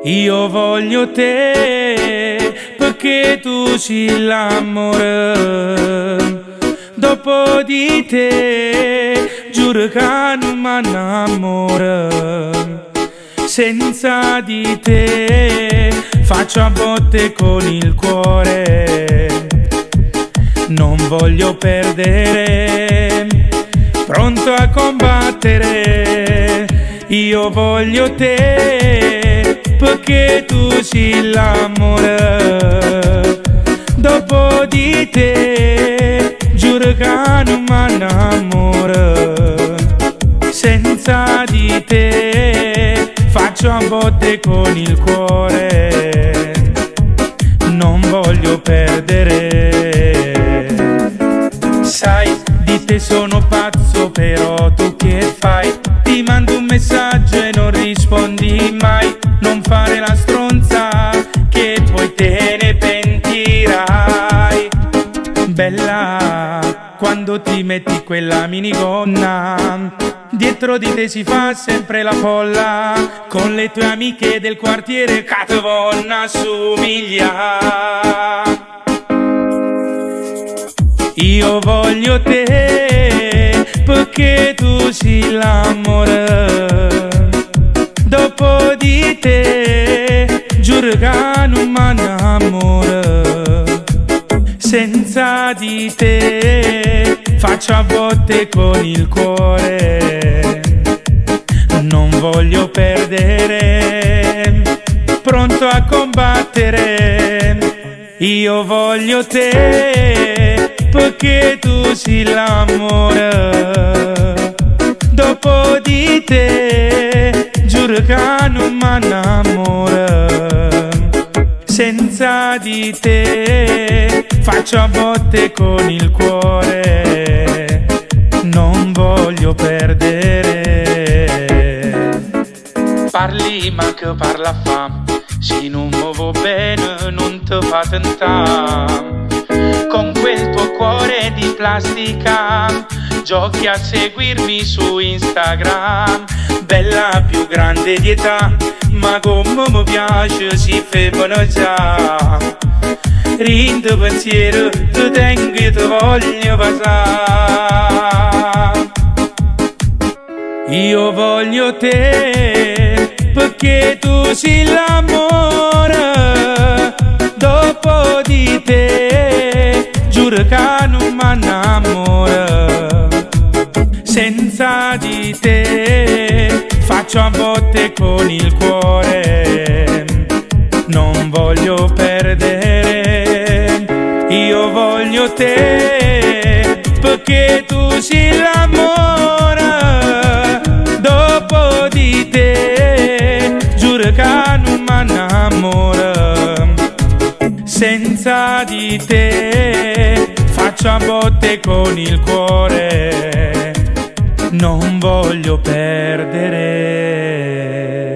Io voglio te perché tu sei l'amore. Dopo di te giuro che non mi innamoro. Senza di te faccio a botte con il cuore. Non voglio perdere, pronto a combattere. Io voglio te perché tu sei l'amore. Dopo di te giuro che non mi innamoro. Senza di te faccio a botte con il cuore. Non voglio perdere. Sai, di te sono pazzo, però tu che fai? Ti mando un messaggio e non rispondi mai. Non fare la stronza che poi te ne pentirai. Bella, quando ti metti quella minigonna, dietro di te si fa sempre la folla, con le tue amiche del quartiere che te vogliono assomigliare. Io voglio te perché tu sei l'amore. Dopo di te giuro che non mi innamoro. Senza di te faccio a botte con il cuore. Non voglio perdere, pronto a combattere. Io voglio te perché tu sei l'amore. Dopo di te giuro che non mi innamoro. Senza di te faccio a botte con il cuore. Non voglio perdere. Parli ma che parla fa, se non muovo bene non ti fa tentare. Con quel tuo cuore di plastica giochi a seguirmi su Instagram. Bella più grande di età, ma come mi piace si fermano già. Rindo pensiero, ti tengo e ti voglio passare. Io voglio te perché tu sei l'amore. Dopo di te giuro che non mi innamoro. Senza di te faccio a botte con il cuore. Non voglio perdere. Io voglio te perché tu sei l'amore. Dopo di te giuro che non mi innamoro. Senza di te faccio a botte con il cuore. Non voglio perdere.